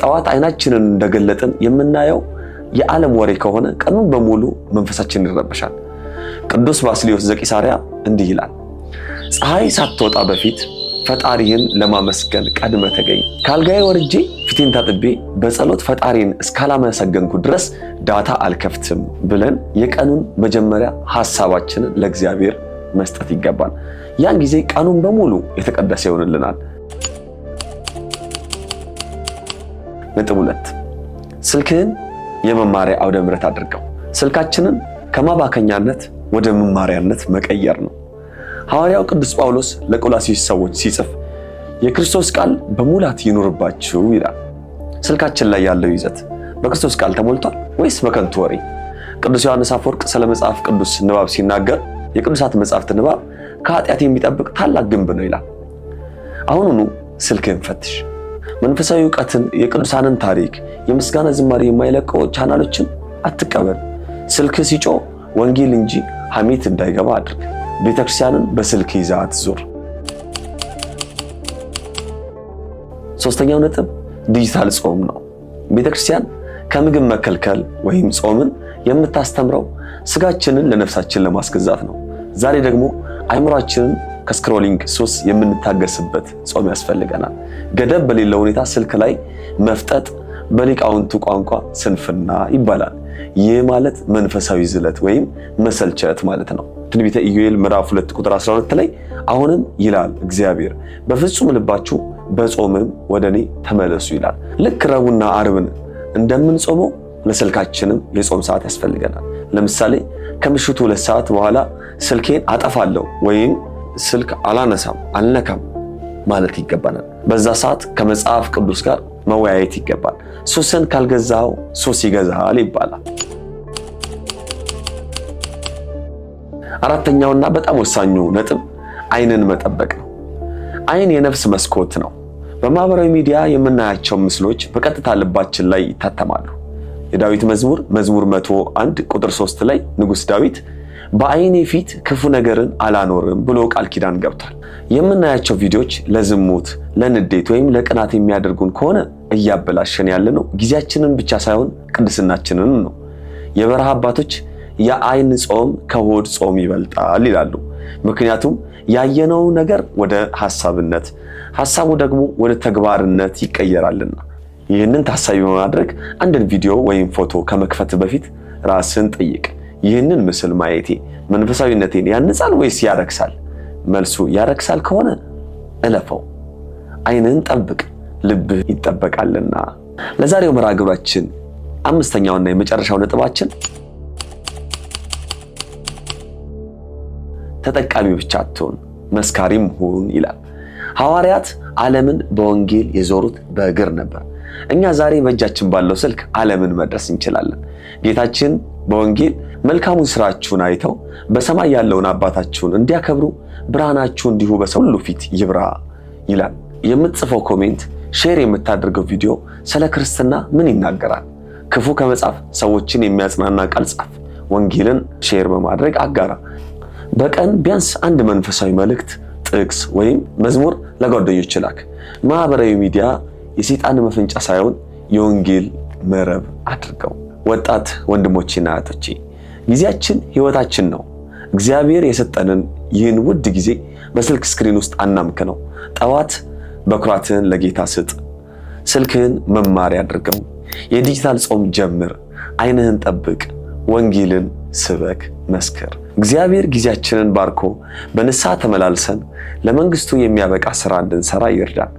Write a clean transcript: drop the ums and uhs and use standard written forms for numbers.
ጠዋት አይናችንን እንደገለጥን የምናየው የዓለም ወሬ ከሆነ ቀኑን በሙሉ መንፈሳችን ይረበሻል። ቅዱስ ባስልዮስ ዘቂሳርያ እንዲህ ይላል፣ ፀሐይ ሳትወጣ በፊት ፈጣሪን ለማመስገን ቀድመ ተገኝ። ካልጋዬ ወርጄ ፊቴን ታጥቤ በጸሎት ፈጣሪን እስካላመሰገንኩ ድረስ ዳታ አልከፍትም ብለን የቀኑን መጀመሪያ ሐሳባችንን ለእግዚአብሔር መስጠት ይገባል። ያን ጊዜ ቀኑን በሙሉ የተቀደሰ ይሆንልናል። ነጥብ 2 ስልክህን የመማሪያ አውደ ምሕረት አድርገው። ስልካችንን ከማባከኛነት ወደ መማሪያነት መቀየር ነው። ሐዋርያው ቅዱስ ጳውሎስ ለቆላስይስ ሰዎች ሲጽፍ የክርስቶስ ቃል በሙላት ይኑርባችሁ ይላል። ስልካችን ላይ ያለው ይዘት በክርስቶስ ቃል ተሞልቷል ወይስ በከንቱ ወሬ? ቅዱስ ዮሐንስ አፈወርቅ ስለ መጽሐፍ ቅዱስ ንባብ ሲናገር የቅዱሳት መጽሐፍት ንባብ ከኃጢአት የሚጠብቅ ታላቅ ግንብ ነው ይላል። አሁኑኑ ስልክህን ፈትሽ። መንፈሳዊ ዕውቀትን፣ የቅዱሳንን ታሪክ፣ የምስጋና ዝማሬ የማይለቀው ቻናሎችን አትቀበል። ስልክህ ሲጮህ ወንጌል እንጂ ሐሜት እንዳይገባ አድርግ። ቤተክርስቲያንን በስልክ ይዘህ አትዞር። ሶስተኛው ነጥብ ዲጂታል ጾም ነው። ቤተክርስቲያን ከምግብ መከልከል ወይም ጾምን የምታስተምረው ስጋችንን ለነፍሳችን ለማስገዛት ነው። ዛሬ ደግሞ አእምሯችንን ከስክሮሊንግ ሱስ የምንታገስበት ጾም ያስፈልገናል። ገደብ በሌለው ሁኔታ ስልክ ላይ መፍጠጥ በሊቃውንቱ ቋንቋ ስንፍና ይባላል። ይህ ማለት መንፈሳዊ ዝለት ወይም መሰልቸት ማለት ነው። ትንቢተ ኢዩኤል ምዕራፍ 2 ቁጥር 12 ላይ አሁንም ይላል እግዚአብሔር በፍጹም ልባችሁ በጾምም ወደኔ ተመለሱ ይላል። ልክ ረቡዕና ዓርብን እንደምንጾመው ለስልካችንም የጾም ሰዓት ያስፈልገናል። ለምሳሌ ከምሽቱ 2 ሰዓት በኋላ ስልኬን አጠፋለሁ ወይም ስልክ አላነሳም አልነካም ማለት ይገባናል። በዛ ሰዓት ከመጽሐፍ ቅዱስ ጋር መወያየት ይገባል። ሱስን ካልገዛው ሱስ ይገዛል ይባላል። አራተኛውና በጣም ወሳኙ ነጥብ ዓይንን መጠበቅ ነው። ዓይን የነፍስ መስኮት ነው። በማህበራዊ ሚዲያ የምናያቸው ምስሎች በቀጥታ ልባችን ላይ ይታተማሉ። የዳዊት መዝሙር 101 ቁጥር 3 ላይ ንጉሥ ዳዊት በዓይኔ ፊት ክፉ ነገርን አላኖርም ብሎ ቃል ኪዳን ገብቷል። የምናያቸው ቪዲዮዎች ለዝሙት፣ ለንዴት ወይም ለቅናት የሚያደርጉን ከሆነ እያበላሸን ያለነው ጊዜያችንን ብቻ ሳይሆን ቅድስናችንን ነው። የበረሃ አባቶች የዓይን ጾም ከሆድ ጾም ይበልጣል ይላሉ። ምክንያቱም ያየነው ነገር ወደ ሐሳብነት፣ ሐሳቡ ደግሞ ወደ ተግባርነት ይቀየራልና። ይህንን ታሳቢ በማድረግ አንድን ቪዲዮ ወይም ፎቶ ከመክፈት በፊት ራስን ጠይቅ። ይህንን ምስል ማየቴ መንፈሳዊነቴን ያንጻል ወይስ ያረክሳል? መልሱ ያረክሳል ከሆነ እለፈው። ዓይንህን ጠብቅ፣ ልብህ ይጠበቃልና። ለዛሬው መርሃ ግብራችን አምስተኛውና የመጨረሻው ነጥባችን ተጠቃሚ ብቻ አትሁን መስካሪም ሁን ይላል። ሐዋርያት ዓለምን በወንጌል የዞሩት በእግር ነበር። እኛ ዛሬ በእጃችን ባለው ስልክ ዓለምን መድረስ እንችላለን። ጌታችን በወንጌል መልካሙን ስራችሁን አይተው በሰማይ ያለውን አባታችሁን እንዲያከብሩ ብርሃናችሁ እንዲሁ በሰው ሁሉ ፊት ይብራ ይላል። የምትጽፈው ኮሜንት፣ ሼር የምታደርገው ቪዲዮ ስለ ክርስትና ምን ይናገራል? ክፉ ከመጻፍ ሰዎችን የሚያጽናና ቃል ጻፍ። ወንጌልን ሼር በማድረግ አጋራ። በቀን ቢያንስ አንድ መንፈሳዊ መልእክት፣ ጥቅስ ወይም መዝሙር ለጓደኞች ላክ። ማህበራዊ ሚዲያ የሰይጣን መፈንጫ ሳይሆን የወንጌል መረብ አድርገው። ወጣት ወንድሞቼና እህቶቼ ጊዜያችን ህይወታችን ነው። እግዚአብሔር የሰጠንን ይህን ውድ ጊዜ በስልክ ስክሪን ውስጥ አናምክነው። ጠዋት በኩራትህን ለጌታ ስጥ። ስልክህን መማሪያ አድርገው። የዲጂታል ጾም ጀምር። ዓይንህን ጠብቅ። ወንጌልን ስበክ፣ መስክር። እግዚአብሔር ጊዜያችንን ባርኮ በንስሐ ተመላልሰን ለመንግስቱ የሚያበቃ ስራ እንድንሰራ ይርዳን።